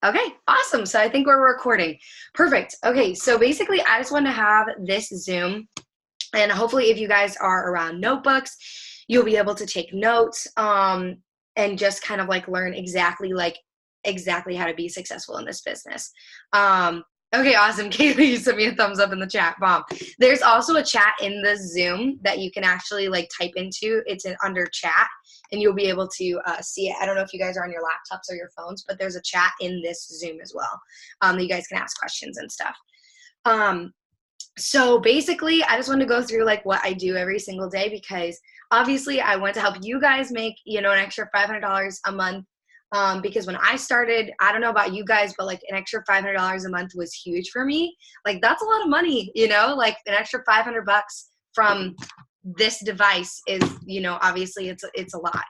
Okay, awesome. So I think we're recording. Perfect. Okay, so basically I just want to have this Zoom, and hopefully if you guys are around notebooks, you'll be able to take notes and just kind of like learn exactly how to be successful in this business. Okay, awesome. Kaylee, you sent me a thumbs up in the chat. Bomb. There's also a chat in the Zoom that you can actually like type into. Under chat, and you'll be able to see it. I don't know if you guys are on your laptops or your phones, but there's a chat in this Zoom as well that you guys can ask questions and stuff. So basically, I just wanted to go through like what I do every single day because obviously I want to help you guys make, an extra $500 a month. Because when I started, I don't know about you guys, but like an extra $500 a month was huge for me. Like that's a lot of money, like an extra 500 bucks from this device is, obviously it's a lot.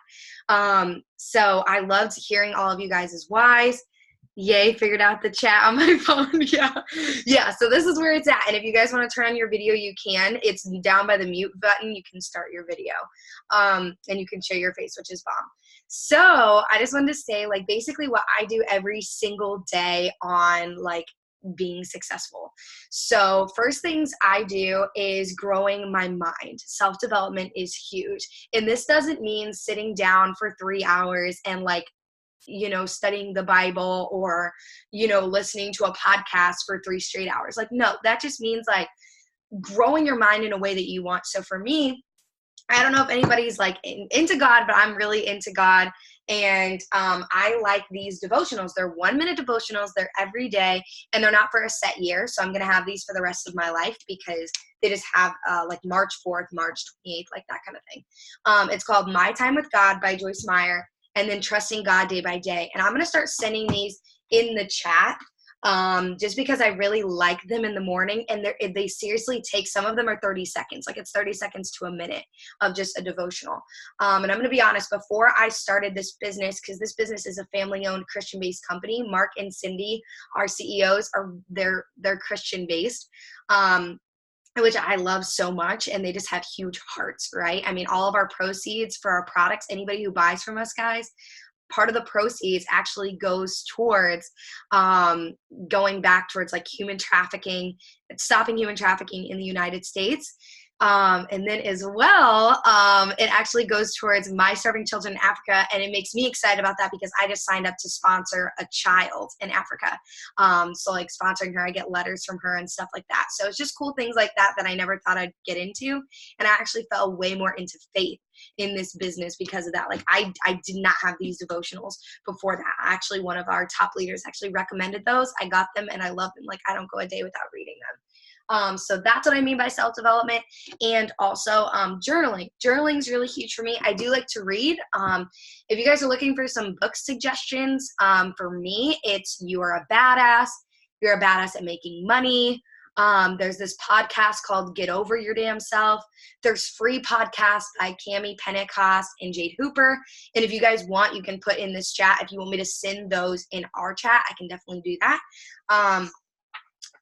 So I loved hearing all of you guys' whys. Yay, figured out the chat on my phone. Yeah, so this is where it's at. And if you guys want to turn on your video, you can. It's down by the mute button. You can start your video. And you can show your face, which is bomb. So I just wanted to say, like, basically what I do every single day on, like, being successful. So first things I do is growing my mind. Self-development is huge. And this doesn't mean sitting down for 3 hours and, like, studying the Bible or, listening to a podcast for 3 straight hours. Like, no, that just means like growing your mind in a way that you want. So for me, I don't know if anybody's like into God, but I'm really into God. And I like these devotionals. They're 1-minute devotionals. They're every day, and they're not for a set year. So I'm going to have these for the rest of my life because they just have like March 4th, March 28th, like that kind of thing. It's called My Time with God by Joyce Meyer, and then Trusting God Day by Day. And I'm going to start sending these in the chat just because I really like them in the morning. And they seriously take, some of them are 30 seconds. Like it's 30 seconds to a minute of just a devotional. And I'm going to be honest, before I started this business, because this business is a family-owned Christian-based company, Mark and Cindy, our CEOs, they're Christian-based. Which I love so much, and they just have huge hearts, right? I mean, all of our proceeds for our products, anybody who buys from us, guys, part of the proceeds actually goes towards going back towards like human trafficking, stopping human trafficking in the United States. And then as well, it actually goes towards my serving children in Africa, and it makes me excited about that because I just signed up to sponsor a child in Africa. So like sponsoring her, I get letters from her and stuff like that. So it's just cool things like that I never thought I'd get into. And I actually fell way more into faith in this business because of that. Like I did not have these devotionals before that. Actually, one of our top leaders actually recommended those. I got them and I love them. Like I don't go a day without reading them. So that's what I mean by self-development. And also journaling. Journaling is really huge for me. I do like to read. If you guys are looking for some book suggestions, for me, it's You're a Badass. You're a Badass at Making Money. There's this podcast called Get Over Your Damn Self. There's free podcasts by Cami Pentecost and Jade Hooper. And if you guys want, you can put in this chat. If you want me to send those in our chat, I can definitely do that.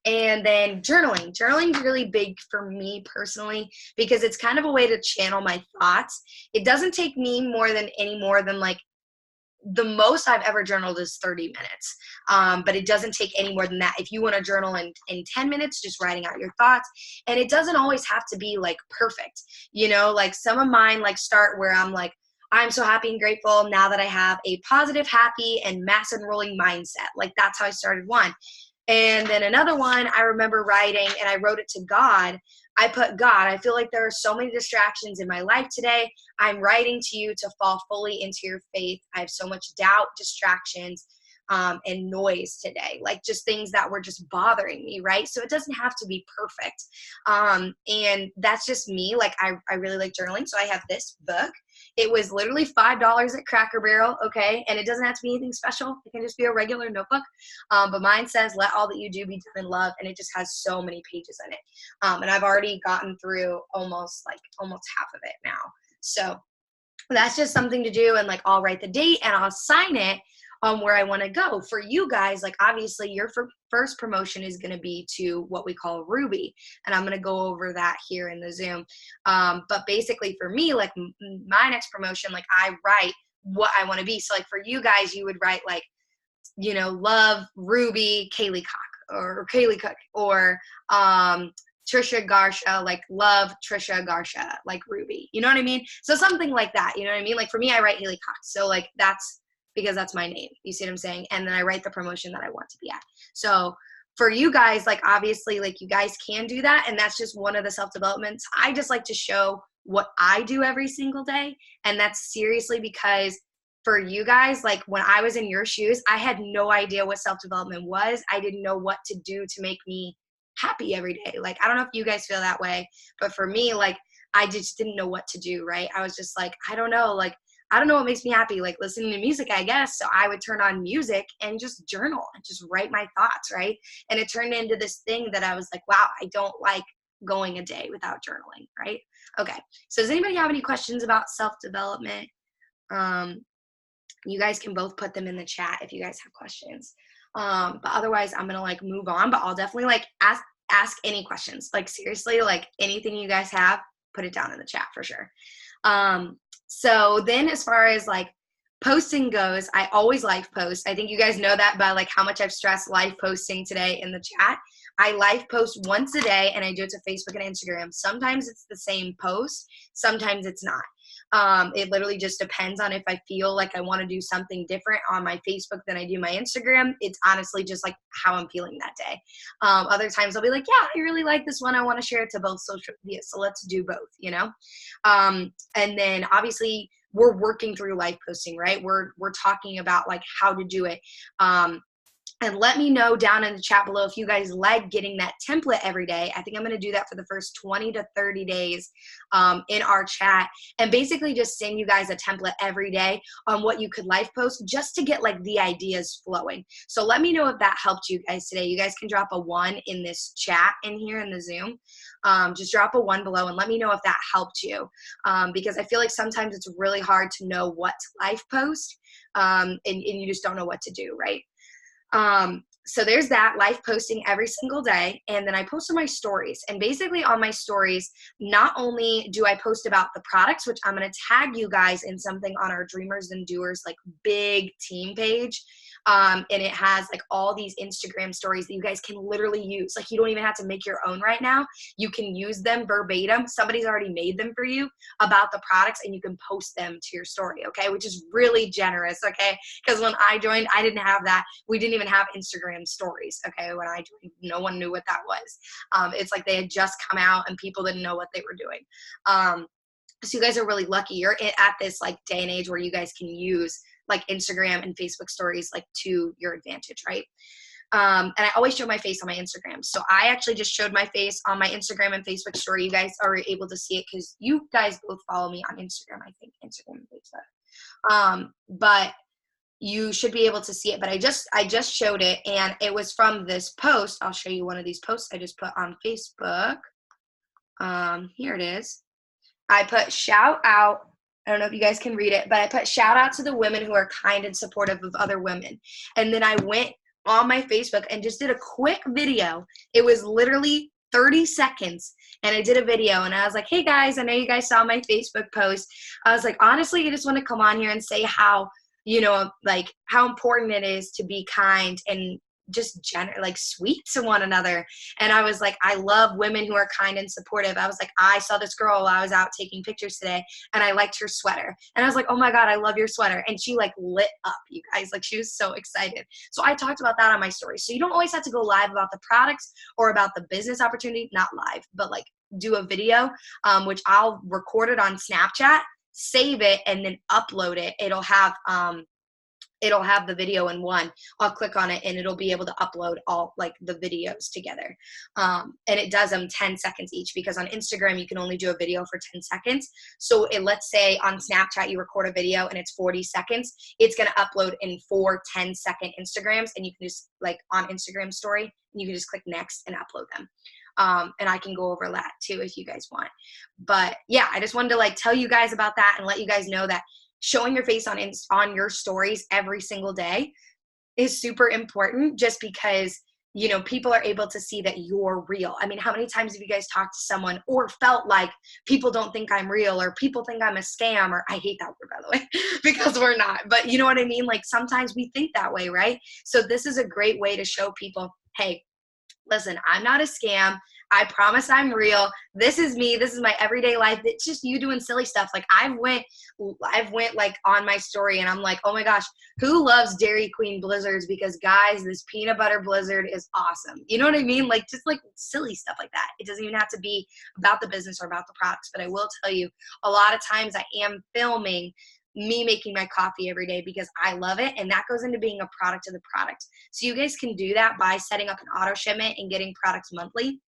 And then journaling. Journaling is really big for me personally because it's kind of a way to channel my thoughts. It doesn't take me any more than like the most I've ever journaled is 30 minutes. But it doesn't take any more than that. If you want to journal in 10 minutes, just writing out your thoughts. And it doesn't always have to be like perfect. Like some of mine like start where I'm like, I'm so happy and grateful now that I have a positive, happy, and mass enrolling mindset. Like that's how I started one. And then another one I remember writing, and I wrote it to God. I put, God, I feel like there are so many distractions in my life today. I'm writing to you to fall fully into your faith. I have so much doubt, distractions, and noise today, like just things that were just bothering me, right? So it doesn't have to be perfect. And that's just me. Like I really like journaling. So I have this book. It was literally $5 at Cracker Barrel, okay? And it doesn't have to be anything special. It can just be a regular notebook. But mine says, let all that you do be done in love. And it just has so many pages in it. And I've already gotten through almost half of it now. So that's just something to do. And like, I'll write the date and I'll sign it where I want to go. For you guys, like obviously your first promotion is going to be to what we call Ruby. And I'm going to go over that here in the Zoom. But basically for me, like my next promotion, like I write what I want to be. So like for you guys, you would write like love Ruby Kaylee Cook or Kaylee Cook, or Trisha Garsha, like love Trisha Garsha, like Ruby. You know what I mean? So something like that. You know what I mean? Like for me, I write Haley Cox. So like that's because that's my name. You see what I'm saying? And then I write the promotion that I want to be at. So for you guys, like obviously, like you guys can do that. And that's just one of the self-developments. I just like to show what I do every single day. And that's seriously because for you guys, like when I was in your shoes, I had no idea what self-development was. I didn't know what to do to make me happy every day. Like, I don't know if you guys feel that way, but for me, like, I just didn't know what to do, right? I was just like, I don't know. Like, I don't know what makes me happy. Like listening to music, I guess. So I would turn on music and just journal and just write my thoughts, right? And it turned into this thing that I was like, wow, I don't like going a day without journaling, right? Okay. So does anybody have any questions about self-development? You guys can both put them in the chat if you guys have questions. But otherwise I'm going to like move on, but I'll definitely like ask any questions. Like seriously, like anything you guys have, put it down in the chat for sure. So then as far as like posting goes, I always live post. I think you guys know that by like how much I've stressed live posting today in the chat. I live post once a day and I do it to Facebook and Instagram. Sometimes it's the same post, sometimes it's not. It literally just depends on if I feel like I want to do something different on my Facebook than I do my Instagram. It's honestly just like how I'm feeling that day. Other times I'll be like, yeah, I really like this one. I want to share it to both social media. So let's do both, you know? And then obviously we're working through live posting, right? We're talking about like how to do it. And let me know down in the chat below if you guys like getting that template every day. I think I'm going to do that for the first 20 to 30 days in our chat, and basically just send you guys a template every day on what you could live post just to get like the ideas flowing. So let me know if that helped you guys today. You guys can drop a 1 in this chat in here in the Zoom. Just drop a 1 below and let me know if that helped you, because I feel like sometimes it's really hard to know what to live post, and you just don't know what to do, right? So there's that, live posting every single day. And then I post on my stories, and basically on my stories, not only do I post about the products, which I'm going to tag you guys in something on our Dreamers and Doers, like big team page. And it has like all these Instagram stories that you guys can literally use. Like you don't even have to make your own right now. You can use them verbatim. Somebody's already made them for you about the products, and you can post them to your story. Okay. Which is really generous. Okay. Because when I joined, I didn't have that. We didn't even have Instagram stories. Okay. When I joined, no one knew what that was. It's like they had just come out and people didn't know what they were doing. So you guys are really lucky. You're at this like day and age where you guys can use like Instagram and Facebook stories like to your advantage, right? And I always show my face on my Instagram. So I actually just showed my face on my Instagram and Facebook story. You guys are able to see it because you guys both follow me on Instagram, I think, Instagram and Facebook. But you should be able to see it. But I just showed it, and it was from this post. I'll show you one of these posts I just put on Facebook. Here it is. I put shout out. I don't know if you guys can read it, but I put shout out to the women who are kind and supportive of other women. And then I went on my Facebook and just did a quick video. It was literally 30 seconds. And I did a video and I was like, hey guys, I know you guys saw my Facebook post. I was like, honestly, I just want to come on here and say how, like how important it is to be kind and just like sweet to one another. And I was like, I love women who are kind and supportive. I was like, I saw this girl while I was out taking pictures today and I liked her sweater. And I was like, oh my God, I love your sweater. And she like lit up, you guys. Like she was so excited. So I talked about that on my story. So you don't always have to go live about the products or about the business opportunity, not live, but like do a video, which I'll record it on Snapchat, save it, and then upload it. It'll have the video in one. I'll click on it and it'll be able to upload all like the videos together. And it does them 10 seconds each, because on Instagram, you can only do a video for 10 seconds. So let's say on Snapchat, you record a video and it's 40 seconds. It's going to upload in 4 10-second Instagrams, and you can just like on Instagram story, you can just click next and upload them. And I can go over that too if you guys want. But yeah, I just wanted to like tell you guys about that and let you guys know that showing your face on your stories every single day is super important, just because you know, people are able to see that you're real. I mean, how many times have you guys talked to someone or felt like people don't think I'm real, or people think I'm a scam, or I hate that word, by the way, because we're not, but you know what I mean? Like sometimes we think that way, right? So this is a great way to show people, hey, listen, I'm not a scam. I promise I'm real. This is me. This is my everyday life. It's just you doing silly stuff. Like I've went like on my story and I'm like, oh my gosh, who loves Dairy Queen blizzards? Because guys, this peanut butter blizzard is awesome. You know what I mean? Like just like silly stuff like that. It doesn't even have to be about the business or about the products, but I will tell you a lot of times I am filming me making my coffee every day because I love it, and that goes into being a product of the product. So you guys can do that by setting up an auto shipment and getting products monthly,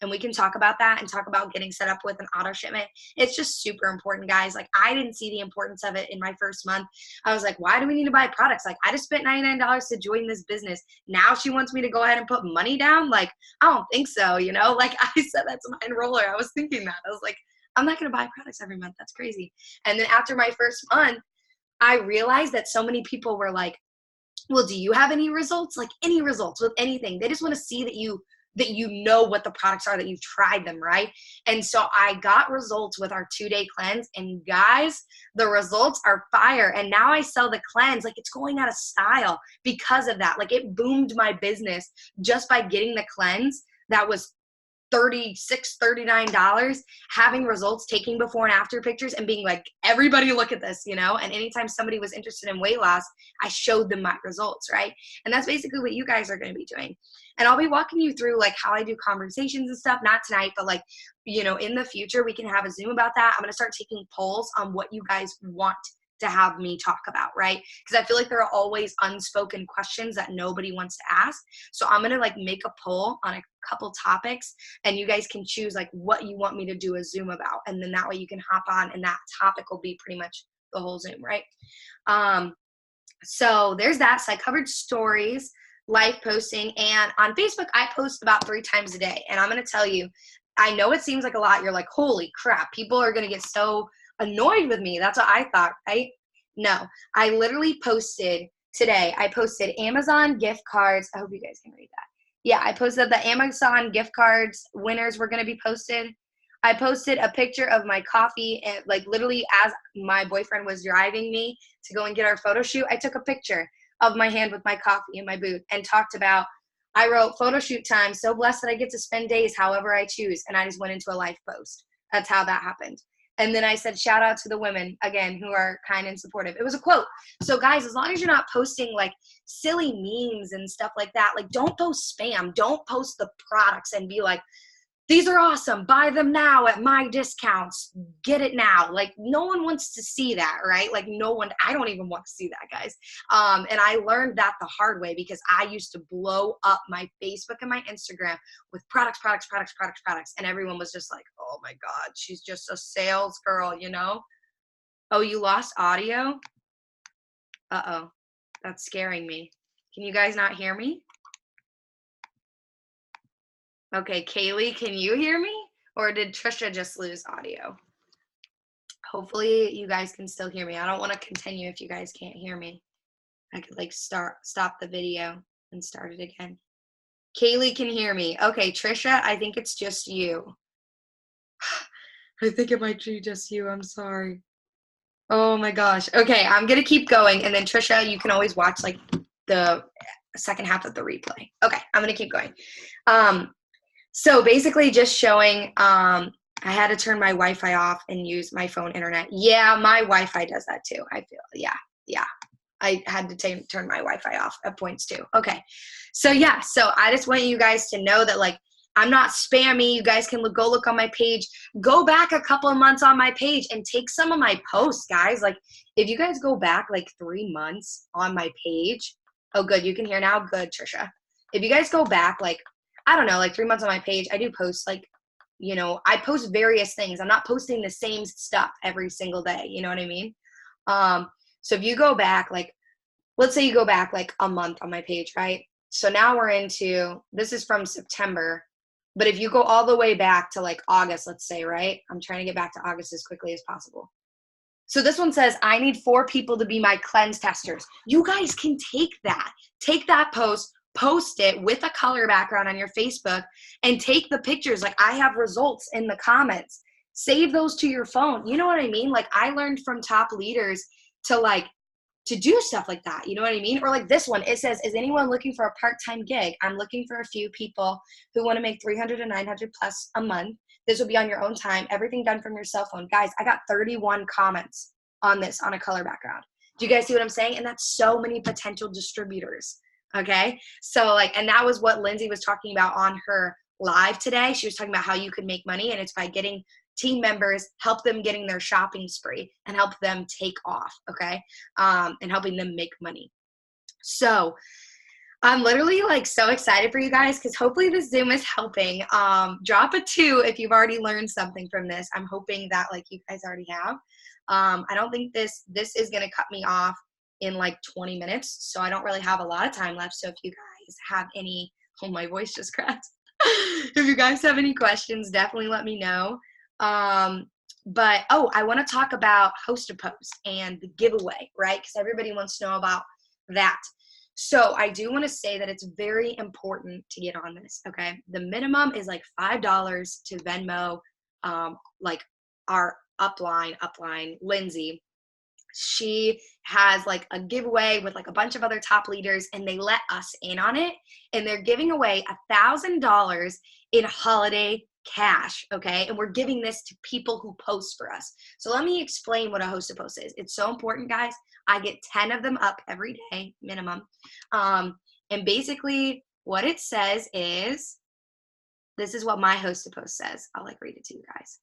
and we can talk about that and talk about getting set up with an auto shipment. It's just super important, guys. Like I didn't see the importance of it in my first month. I was like, why do we need to buy products? Like I just spent $99 to join this business. Now she wants me to go ahead and put money down? Like I don't think so, you know? Like I said that to my enroller. I was thinking that. I was like, I'm not going to buy products every month. That's crazy. And then after my first month, I realized that so many people were like, well, do you have any results? Like any results with anything. They just want to see that you know what the products are, that you've tried them, right? And so I got results with our 2-day cleanse, and guys, the results are fire. And now I sell the cleanse like it's going out of style because of that. Like it boomed my business just by getting the cleanse that was $36, $39, having results, taking before and after pictures and being like, everybody look at this, you know? And anytime somebody was interested in weight loss, I showed them my results, right? And that's basically what you guys are going to be doing. And I'll be walking you through like how I do conversations and stuff, not tonight, but like, you know, in the future, we can have a Zoom about that. I'm going to start taking polls on what you guys want to have me talk about, right? Because I feel like there are always unspoken questions that nobody wants to ask. So I'm going to like make a poll on a couple topics, and you guys can choose like what you want me to do a Zoom about. And then that way you can hop on and that topic will be pretty much the whole Zoom, right? So there's that. So I covered stories, live posting, and on Facebook, I post about 3 times a day. And I'm going to tell you, I know it seems like a lot. You're like, holy crap, people are going to get so annoyed with me. That's what I thought, right? No, I literally posted today. I posted Amazon gift cards. I hope you guys can read that. Yeah, I posted the Amazon gift cards winners were going to be posted. I posted a picture of my coffee, and like literally as my boyfriend was driving me to go and get our photo shoot, I took a picture of my hand with my coffee in my boot and talked about, I wrote photo shoot time, so blessed that I get to spend days however I choose. And I just went into a live post. That's how that happened. And then I said, shout out to the women, again, who are kind and supportive. It was a quote. So guys, as long as you're not posting like silly memes and stuff like that, like don't post spam. Don't post the products and be like, these are awesome. Buy them now at my discounts. Get it now. Like no one wants to see that, right? Like no one, I don't even want to see that, guys. And I learned that the hard way because I used to blow up my Facebook and my Instagram with products. And everyone was just like, oh my God, she's just a sales girl, you know? Oh, you lost audio? Uh-oh, that's scaring me. Can you guys not hear me? Okay, Kaylee, can you hear me? Or did Trisha just lose audio? Hopefully you guys can still hear me. I don't want to continue if you guys can't hear me. I could like stop the video and start it again. Kaylee can hear me. Okay, Trisha, I think it's just you. I think it might be just you. I'm sorry. Oh my gosh. Okay, I'm going to keep going. And then Trisha, you can always watch like the second half of the replay. Okay, I'm going to keep going. So basically just showing, I had to turn my Wi-Fi off and use my phone internet. Yeah, my Wi-Fi does that too. I feel, yeah. I had to turn my Wi-Fi off at points too. Okay. So yeah, so I just want you guys to know that like, I'm not spammy. You guys can go look on my page. Go back a couple of months on my page and take some of my posts, guys. Like if you guys go back like 3 months on my page. Oh, good. You can hear now. Good, Trisha. If you guys go back like, I don't know, like 3 months on my page, I do post like, you know, I post various things. I'm not posting the same stuff every single day. You know what I mean? So if you go back, like, let's say you go back like a month on my page, right? So now we're into, this is from September, but if you go all the way back to like August, let's say, right? I'm trying to get back to August as quickly as possible. So this one says, I need 4 people to be my cleanse testers. You guys can take that post, post it with a color background on your Facebook and take the pictures. Like, I have results in the comments. Save those to your phone. You know what I mean? Like, I learned from top leaders to do stuff like that. You know what I mean? Or like this one, it says, is anyone looking for a part-time gig? I'm looking for a few people who want to make 300 to 900 plus a month. This will be on your own time. Everything done from your cell phone. Guys, I got 31 comments on this on a color background. Do you guys see what I'm saying? And that's so many potential distributors. Okay. So like, and that was what Lindsay was talking about on her live today. She was talking about how you could make money, and it's by getting team members, help them getting their shopping spree and help them take off. Okay. And helping them make money. So I'm literally like so excited for you guys, because hopefully this Zoom is helping. Drop a 2 if you've already learned something from this. I'm hoping that like you guys already have. I don't think this is going to cut me off in like 20 minutes. So I don't really have a lot of time left. So if you guys have any, oh, my voice just cracked. If you guys have any questions, definitely let me know. But I want to talk about Host a Post and the giveaway, right? Because everybody wants to know about that. So I do want to say that it's very important to get on this, okay? The minimum is like $5 to Venmo, like our upline, Lindsay. She has like a giveaway with like a bunch of other top leaders, and they let us in on it. And they're giving away $1,000 in holiday cash, okay? And we're giving this to people who post for us. So let me explain what a Host a Post is. It's so important, guys. I get 10 of them up every day, minimum. And basically what it says is, this is what my Host a Post says. I'll like read it to you guys.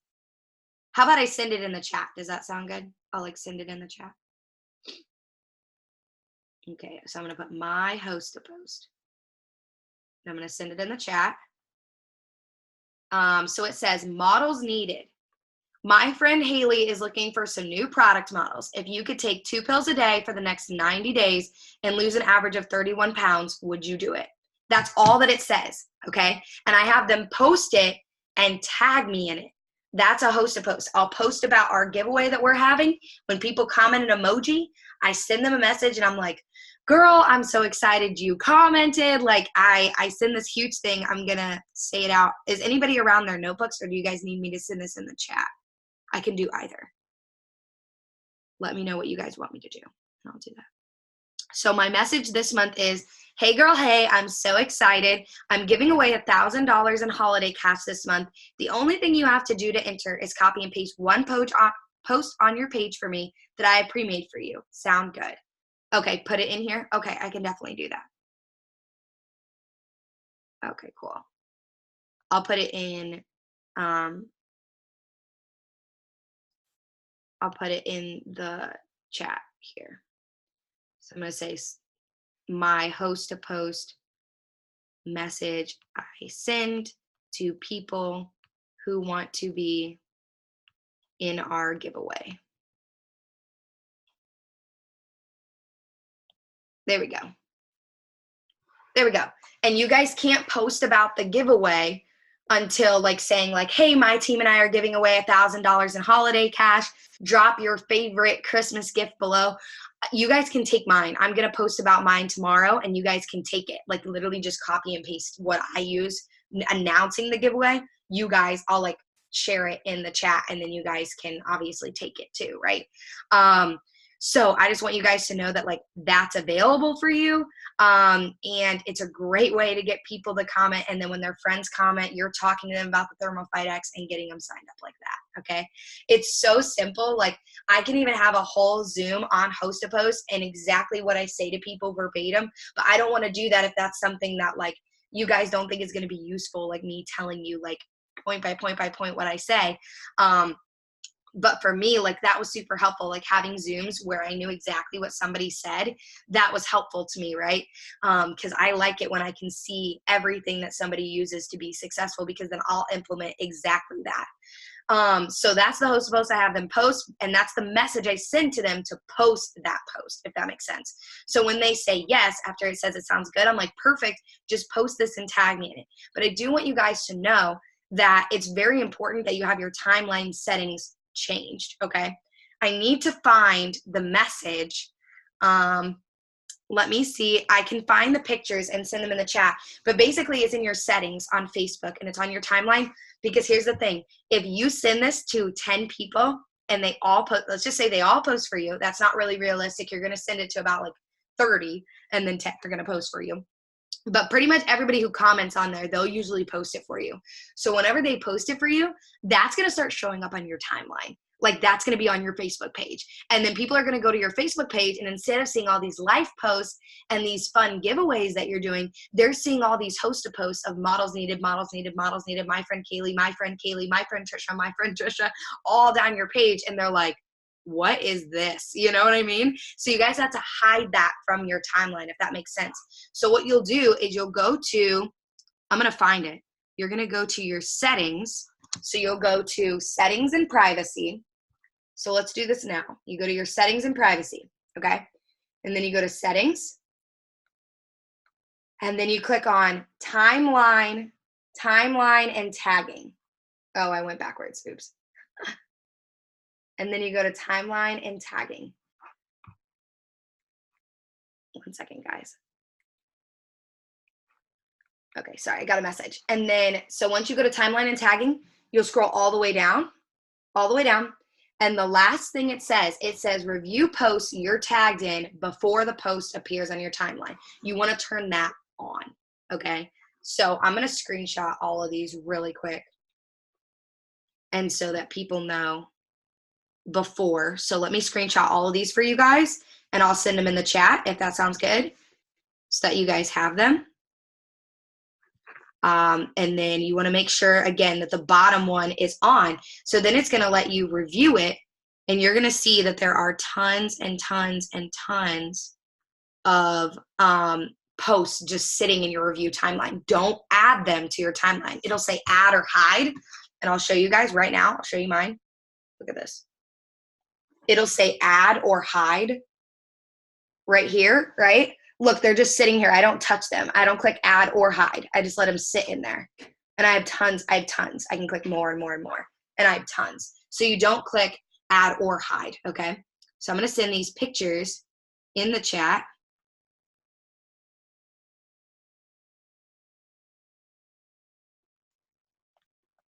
How about I send it in the chat? Does that sound good? I'll like send it in the chat. Okay, so I'm gonna put my Host a Post. I'm gonna send it in the chat. So it says, models needed. My friend Haley is looking for some new product models. If you could take 2 pills a day for the next 90 days and lose an average of 31 pounds, would you do it? That's all that it says, okay? And I have them post it and tag me in it. That's a Host a Post. I'll post about our giveaway that we're having. When people comment an emoji, I send them a message and I'm like, girl, I'm so excited you commented. Like I send this huge thing. I'm going to say it out. Is anybody around their notebooks, or do you guys need me to send this in the chat? I can do either. Let me know what you guys want me to do, and I'll do that. So my message this month is, hey girl, hey, I'm so excited. I'm giving away $1,000 in holiday cash this month. The only thing you have to do to enter is copy and paste one post on your page for me that I have pre-made for you. Sound good? Okay, put it in here. Okay, I can definitely do that. Okay, cool. I'll put it in, I'll put it in the chat here. So I'm going to say my Host a Post message I send to people who want to be in our giveaway. There we go. There we go. And you guys can't post about the giveaway until like saying like, hey, my team and I are giving away $1,000 in holiday cash. Drop your favorite Christmas gift below. You guys can take mine. I'm going to post about mine tomorrow, and you guys can take it. Like literally just copy and paste what I use announcing the giveaway. You guys, I'll like share it in the chat, and then you guys can obviously take it too, right? So I just want you guys to know that like that's available for you. And it's a great way to get people to comment. And then when their friends comment, you're talking to them about the Thermal Fight X and getting them signed up like that. Okay. It's so simple. Like I can even have a whole Zoom on Host a Post and exactly what I say to people verbatim, but I don't want to do that if that's something that like you guys don't think is going to be useful, like me telling you like point by point by point what I say. But for me, like that was super helpful, like having Zooms where I knew exactly what somebody said. That was helpful to me, right? Because I like it when I can see everything that somebody uses to be successful, because then I'll implement exactly that. So that's the Host a Post. I have them post, and that's the message I send to them to post that post, if that makes sense. So when they say yes, after it says it sounds good, I'm like, perfect, just post this and tag me in it. But I do want you guys to know that it's very important that you have your timeline settings changed. Okay. I need to find the message. let me see. I can find the pictures and send them in the chat. But basically, it's in your settings on Facebook, and it's on your timeline. Because here's the thing. If you send this to 10 people and they all post, let's just say they all post for you. That's not really realistic. You're going to send it to about like 30, and then 10 are going to post for you. But pretty much everybody who comments on there, they'll usually post it for you. So whenever they post it for you, that's going to start showing up on your timeline. Like that's going to be on your Facebook page. And then people are going to go to your Facebook page, and instead of seeing all these life posts and these fun giveaways that you're doing, they're seeing all these host posts of models needed, models needed, models needed, my friend Kaylee, my friend Kaylee, my friend Trisha, all down your page. And they're like, what is this? You know what I mean? So you guys have to hide that from your timeline, if that makes sense. So what you'll do is you'll go to, I'm going to find it. You're going to go to your settings. So you'll go to settings and privacy. So let's do this now. You go to your settings and privacy, okay? And then you go to settings. And then you click on timeline and tagging. Oh, I went backwards. Oops. And then you go to timeline and tagging. 1 second, guys. Okay, sorry, I got a message. And then, so once you go to timeline and tagging, you'll scroll all the way down. And the last thing it says review posts you're tagged in before the post appears on your timeline. You want to turn that on, okay? So I'm going to screenshot all of these really quick. And so that people know before. So let me screenshot all of these for you guys, and I'll send them in the chat if that sounds good, so that you guys have them. And then you want to make sure, again, that the bottom one is on. So then it's going to let you review it, and you're going to see that there are tons and tons and tons of posts just sitting in your review timeline. Don't add them to your timeline. It'll say add or hide, and I'll show you guys right now. I'll show you mine. Look at this. It'll say add or hide right here, right? Look, they're just sitting here. I don't touch them. I don't click add or hide. I just let them sit in there. And I have tons. I can click more and more and more. And I have tons. So you don't click add or hide, okay? So I'm going to send these pictures in the chat.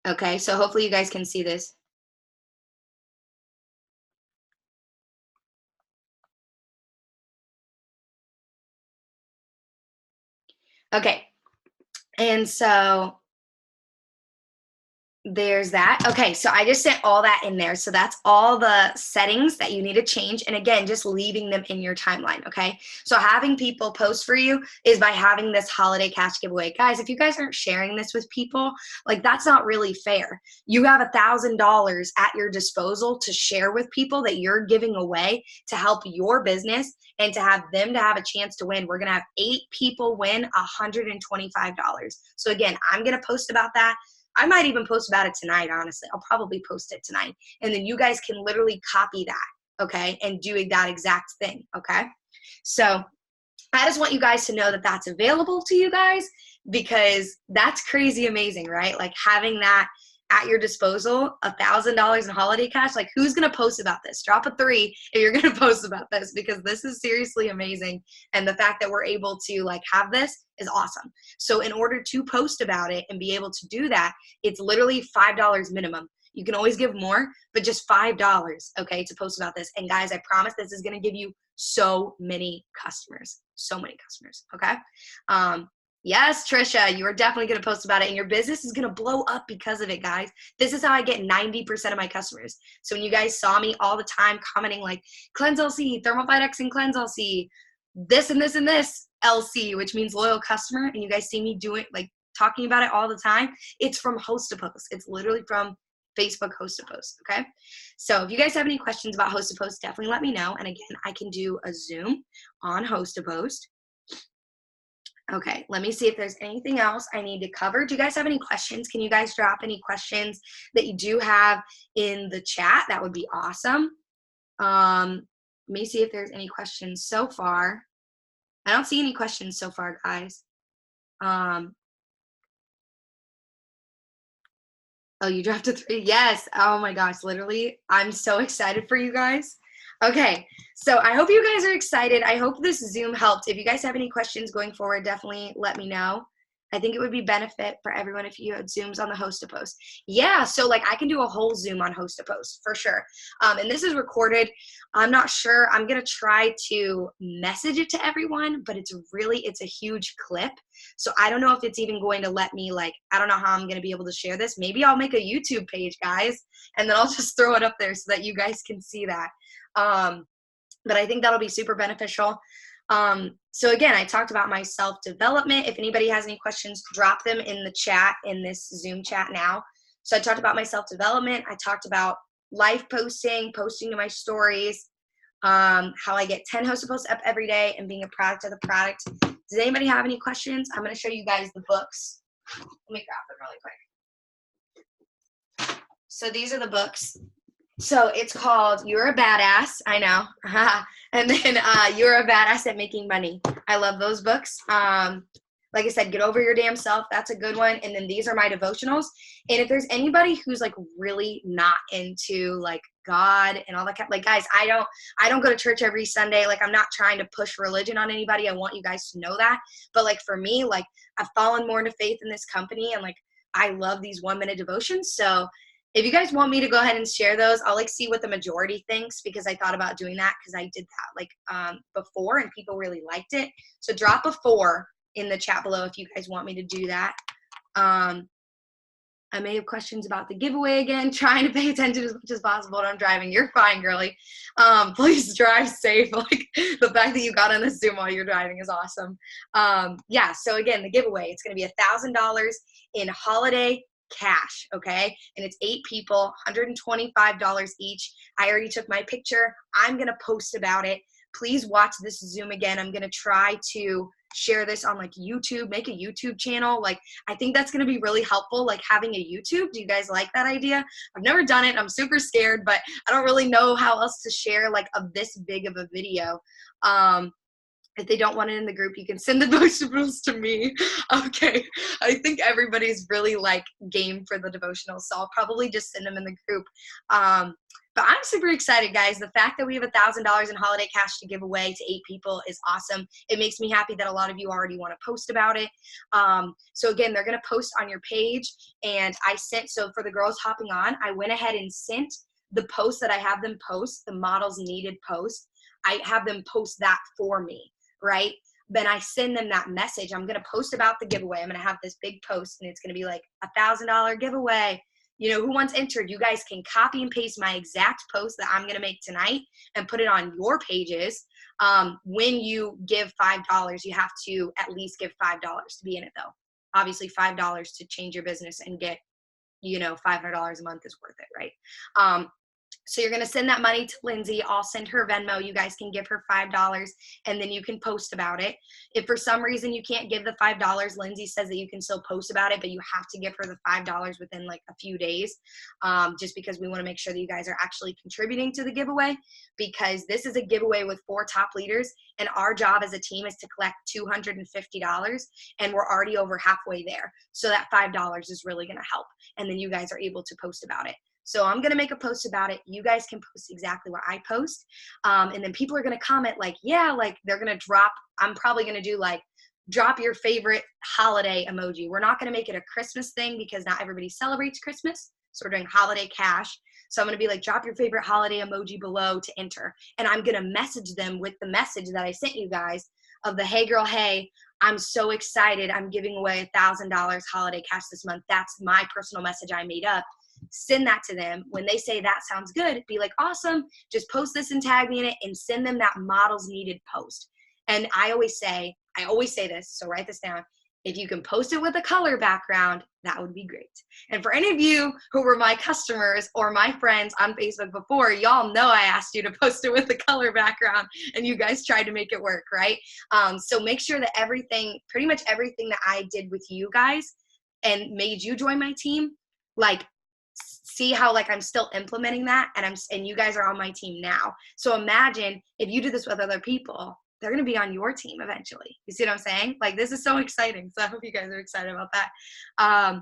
Okay, so hopefully you guys can see this. Okay, and so there's that. Okay, so I just sent all that in there. So that's all the settings that you need to change. And again, just leaving them in your timeline, okay? So having people post for you is by having this holiday cash giveaway. Guys, if you guys aren't sharing this with people, like that's not really fair. You have $1,000 at your disposal to share with people that you're giving away to help your business and to have them to have a chance to win. We're gonna have 8 people win $125. So again, I'm gonna post about that. I might even post about it tonight, honestly. I'll probably post it tonight. And then you guys can literally copy that, okay, and do that exact thing, okay? So I just want you guys to know that that's available to you guys, because that's crazy amazing, right? Like having that at your disposal, $1,000 in holiday cash. Like who's going to post about this? Drop a 3 if you're going to post about this, because this is seriously amazing. And the fact that we're able to like have this is awesome. So in order to post about it and be able to do that, it's literally $5 minimum. You can always give more, but just $5, okay, to post about this. And guys, I promise this is going to give you so many customers, okay? Yes, Trisha, you are definitely going to post about it, and your business is going to blow up because of it, guys. This is how I get 90% of my customers. So when you guys saw me all the time commenting like Cleanse LC, Thermophyte X and Cleanse LC, this and this and this LC, which means loyal customer, and you guys see me doing like talking about it all the time, it's from Host to Post. It's literally from Facebook Host to Post, okay? So if you guys have any questions about Host to Post, definitely let me know. And again, I can do a Zoom on Host to Post. Okay, let me see if there's anything else I need to cover. Do you guys have any questions? Can you guys drop any questions that you do have in the chat? That would be awesome. Let me see if there's any questions so far. I don't see any questions so far, guys. Oh, you dropped a 3. Yes. Oh my gosh, literally, I'm so excited for you guys. Okay, so I hope you guys are excited. I hope this Zoom helped. If you guys have any questions going forward, definitely let me know. I think it would be benefit for everyone if you had Zooms on the host to post. Yeah, so like I can do a whole Zoom on host to post for sure. And this is recorded. I'm not sure. I'm gonna try to message it to everyone, but it's a huge clip. So I don't know if it's even going to let me like, I don't know how I'm gonna be able to share this. Maybe I'll make a YouTube page, guys, and then I'll just throw it up there so that you guys can see that. But I think that'll be super beneficial. So again, I talked about my self-development. If anybody has any questions, drop them in the chat, in this Zoom chat now. So I talked about my self-development. I talked about life posting, posting to my stories, how I get 10 hosted posts up every day and being a product of the product. Does anybody have any questions? I'm going to show you guys the books. Let me grab them really quick. So these are the books. So it's called You're a Badass. I know. And then You're a Badass at Making Money. I love those books. Like I said, Get Over Your Damn Self. That's a good one. And then these are my devotionals. And if there's anybody who's like really not into like God and all that kind, like guys, I don't go to church every Sunday. Like I'm not trying to push religion on anybody. I want you guys to know that. But like for me, like I've fallen more into faith in this company, and like I love these 1-minute devotions. So if you guys want me to go ahead and share those, I'll like see what the majority thinks, because I thought about doing that because I did that like before and people really liked it. So drop a 4 in the chat below if you guys want me to do that. I may have questions about the giveaway again, trying to pay attention as much as possible when I'm driving. You're fine, girly. Please drive safe. Like the fact that you got on this Zoom while you're driving is awesome. Yeah, so again, the giveaway, it's going to be $1,000 in holiday cash, okay? And it's 8 people, $125 each. I already took my picture. I'm going to post about it. Please watch this Zoom again. I'm going to try to share this on like YouTube, make a YouTube channel. Like I think that's going to be really helpful, like having a YouTube. Do you guys like that idea? I've never done it. I'm super scared, but I don't really know how else to share like this big of a video. If they don't want it in the group, you can send the devotionals to me. Okay. I think everybody's really like game for the devotionals, so I'll probably just send them in the group. But I'm super excited, guys. The fact that we have $1,000 in holiday cash to give away to 8 people is awesome. It makes me happy that a lot of you already want to post about it. So again, they're going to post on your page. And so for the girls hopping on, I went ahead and sent the post that I have them post, the models needed post. I have them post that for me, right? Then I send them that message. I'm going to post about the giveaway. I'm going to have this big post, and it's going to be like $1,000 giveaway. You know, who wants entered? You guys can copy and paste my exact post that I'm going to make tonight and put it on your pages. When you give $5, you have to at least give $5 to be in it, though. Obviously, $5 to change your business and get, you know, $500 a month is worth it, right? So you're going to send that money to Lindsay. I'll send her Venmo. You guys can give her $5, and then you can post about it. If for some reason you can't give the $5, Lindsay says that you can still post about it, but you have to give her the $5 within like a few days, just because we want to make sure that you guys are actually contributing to the giveaway, because this is a giveaway with 4 top leaders, and our job as a team is to collect $250, and we're already over halfway there. So that $5 is really going to help, and then you guys are able to post about it. So I'm going to make a post about it. You guys can post exactly what I post. And then people are going to comment like, yeah, like they're going to drop. I'm probably going to do like, drop your favorite holiday emoji. We're not going to make it a Christmas thing because not everybody celebrates Christmas. So we're doing holiday cash. So I'm going to be like, drop your favorite holiday emoji below to enter. And I'm going to message them with the message that I sent you guys of the, hey girl, hey, I'm so excited. I'm giving away $1,000 holiday cash this month. That's my personal message I made up. Send that to them. When they say that sounds good, be like, awesome, just post this and tag me in it, and send them that models needed post. And I always say this, so write this down. If you can post it with a color background, that would be great. And for any of you who were my customers or my friends on Facebook before, y'all know I asked you to post it with a color background, and you guys tried to make it work, right? So make sure that pretty much everything that I did with you guys and made you join my team, like, see how like I'm still implementing that, and you guys are on my team now. So imagine if you do this with other people, they're going to be on your team eventually. You see what I'm saying? Like, this is so exciting. So I hope you guys are excited about that.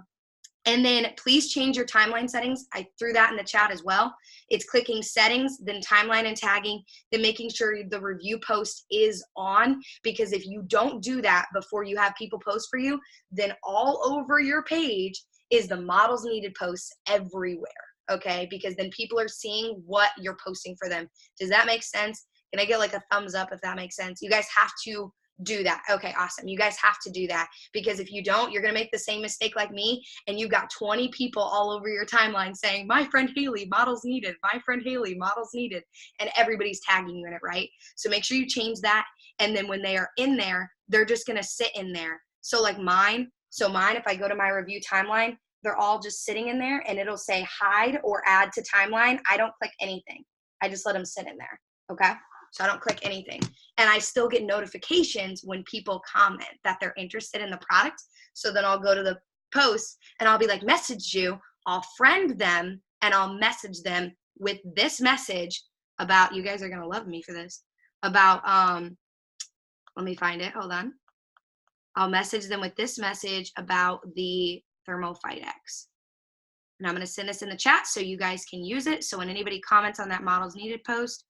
And then please change your timeline settings. I threw that in the chat as well. It's clicking settings, then timeline and tagging, then making sure the review post is on, because if you don't do that before you have people post for you, then all over your page is the models needed posts everywhere, okay? Because then people are seeing what you're posting for them. Does that make sense? Can I get like a thumbs up if that makes sense? You guys have to do that. Okay, awesome. You guys have to do that, because if you don't, you're going to make the same mistake like me, and you've got 20 people all over your timeline saying, my friend Haley, models needed, my friend Haley, models needed, and everybody's tagging you in it, right? So make sure you change that, and then when they are in there, they're just going to sit in there. So like mine, if I go to my review timeline, they're all just sitting in there, and it'll say hide or add to timeline. I don't click anything. I just let them sit in there, okay? So I don't click anything. And I still get notifications when people comment that they're interested in the product. So then I'll go to the post and I'll be like, message you. I'll friend them and I'll message them with this message about, you guys are going to love me for this, about, let me find it. Hold on. I'll message them with this message about the Thermal Fight X. And I'm going to send this in the chat so you guys can use it. So when anybody comments on that models needed post,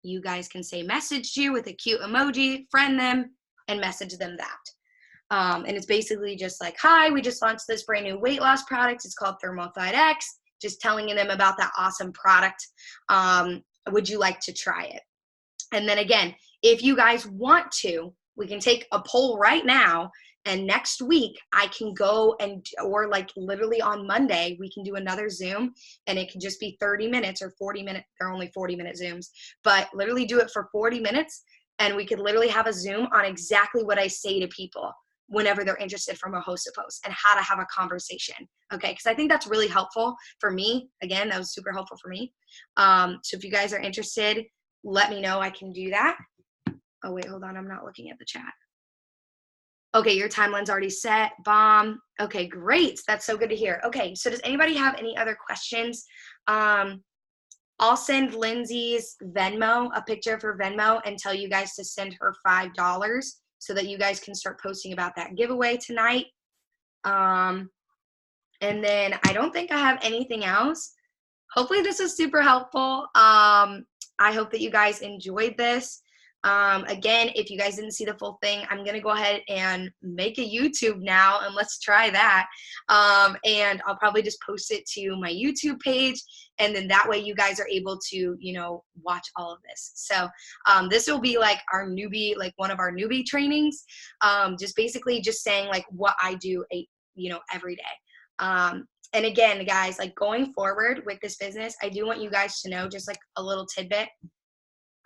you guys can say messaged you with a cute emoji, friend them, and message them that. And it's basically just like, hi, we just launched this brand new weight loss product. It's called Thermal Fight X. Just telling them about that awesome product. Would you like to try it? And then again, if you guys want to, we can take a poll right now, and next week I can go or like literally on Monday, we can do another Zoom, and it can just be 30 minutes or 40 minutes. They're only 40-minute Zooms, but literally do it for 40 minutes. And we could literally have a Zoom on exactly what I say to people whenever they're interested from a hosted post and how to have a conversation. Okay. Cause I think that's really helpful for me. Again, that was super helpful for me. So if you guys are interested, let me know. I can do that. Oh wait, hold on. I'm not looking at the chat. Okay, your timeline's already set. Bomb. Okay, great. That's so good to hear. Okay, so does anybody have any other questions? I'll send Lindsay's Venmo, a picture of her Venmo, and tell you guys to send her $5 so that you guys can start posting about that giveaway tonight. And then I don't think I have anything else. Hopefully this is super helpful. I hope that you guys enjoyed this. Again, if you guys didn't see the full thing, I'm going to go ahead and make a YouTube now, and let's try that. And I'll probably just post it to my YouTube page, and then that way you guys are able to, you know, watch all of this. So this will be like our newbie, like one of our newbie trainings, just basically just saying like what I do, every day. And again, guys, like going forward with this business, I do want you guys to know just like a little tidbit.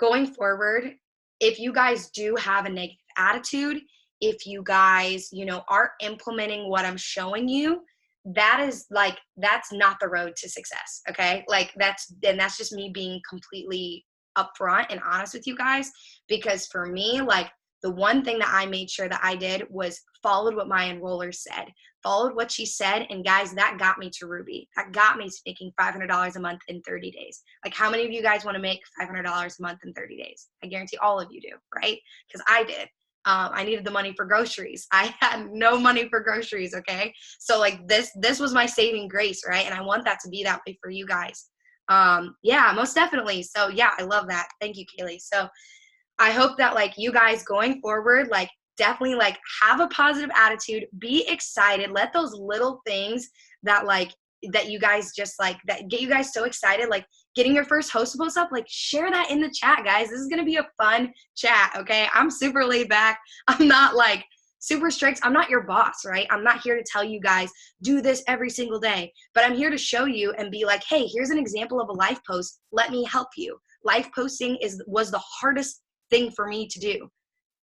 Going forward, if you guys do have a negative attitude, if you guys, aren't implementing what I'm showing you, that's not the road to success. Okay. Like that's just me being completely upfront and honest with you guys, because for me, like the one thing that I made sure that I did was followed what my enroller said, followed what she said. And guys, that got me to Ruby. That got me to making $500 a month in 30 days. Like how many of you guys want to make $500 a month in 30 days? I guarantee all of you do, right? Because I did. I needed the money for groceries. I had no money for groceries. Okay. So like this was my saving grace, right? And I want that to be that way for you guys. Yeah, most definitely. So yeah, I love that. Thank you, Kaylee. So I hope that like you guys going forward, like definitely like have a positive attitude, be excited, let those little things that you guys just like that get you guys so excited, like getting your first hostable stuff, like share that in the chat, guys. This is going to be a fun chat. Okay. I'm super laid back. I'm not like super strict. I'm not your boss, right? I'm not here to tell you guys do this every single day, but I'm here to show you and be like, hey, here's an example of a live post. Let me help you. Live posting was the hardest thing for me to do.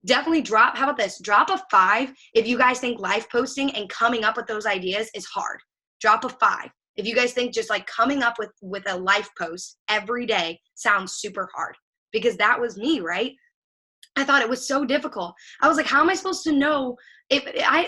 Definitely how about this? Drop a 5 if you guys think live posting and coming up with those ideas is hard. Drop a 5. If you guys think just like coming up with a live post every day sounds super hard, because that was me, right? I thought it was so difficult. I was like, how am I supposed to know if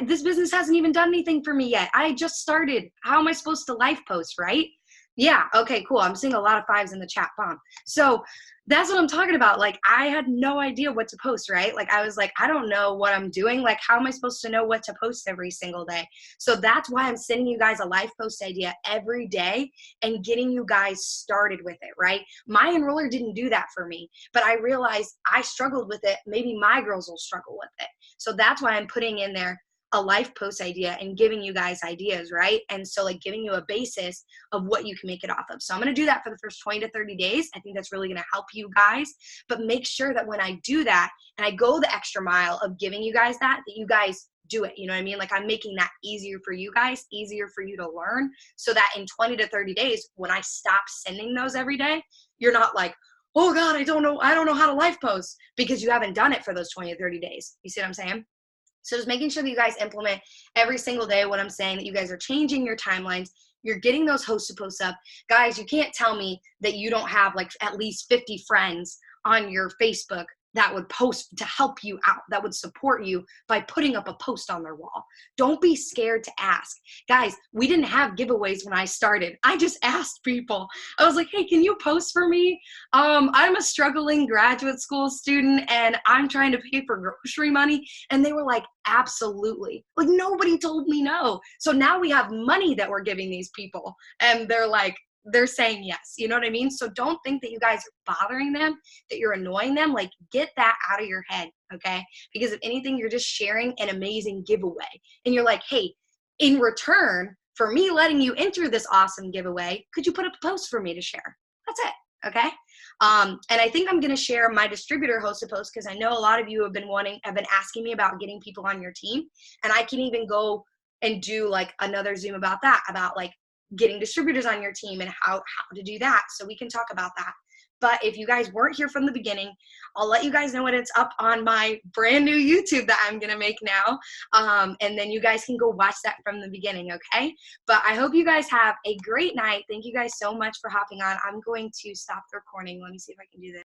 this business hasn't even done anything for me yet? I just started. How am I supposed to live post, right? Yeah. Okay, cool. I'm seeing a lot of fives in the chat bomb. So that's what I'm talking about. Like, I had no idea what to post, right? Like, I was like, I don't know what I'm doing. Like, how am I supposed to know what to post every single day? So that's why I'm sending you guys a live post idea every day and getting you guys started with it, right? My enroller didn't do that for me, but I realized I struggled with it. Maybe my girls will struggle with it. So that's why I'm putting in there a life post idea and giving you guys ideas, right? And so like giving you a basis of what you can make it off of. So I'm going to do that for the first 20 to 30 days. I think that's really going to help you guys, but make sure that when I do that and I go the extra mile of giving you guys that you guys do it. You know what I mean? Like I'm making that easier for you guys, easier for you to learn so that in 20 to 30 days, when I stop sending those every day, you're not like, oh God, I don't know how to life post because you haven't done it for those 20 to 30 days. You see what I'm saying? So just making sure that you guys implement every single day what I'm saying, that you guys are changing your timelines. You're getting those host to posts up. Guys, you can't tell me that you don't have like at least 50 friends on your Facebook that would post to help you out, that would support you by putting up a post on their wall. Don't be scared to ask. Guys, we didn't have giveaways when I started. I just asked people. I was like, hey, can you post for me? I'm a struggling graduate school student and I'm trying to pay for grocery money. And they were like, absolutely. Like nobody told me no. So now we have money that we're giving these people. And they're saying yes. You know what I mean? So don't think that you guys are bothering them, that you're annoying them. Like get that out of your head, okay? Because if anything, you're just sharing an amazing giveaway. And you're like, hey, in return for me letting you enter this awesome giveaway, could you put up a post for me to share? That's it. Okay. And I think I'm going to share my distributor hosted post because I know a lot of you have been asking me about getting people on your team. And I can even go and do like another Zoom about that, about like getting distributors on your team and how to do that. So we can talk about that. But if you guys weren't here from the beginning, I'll let you guys know when it's up on my brand new YouTube that I'm going to make now. And then you guys can go watch that from the beginning, okay? But I hope you guys have a great night. Thank you guys so much for hopping on. I'm going to stop the recording. Let me see if I can do this.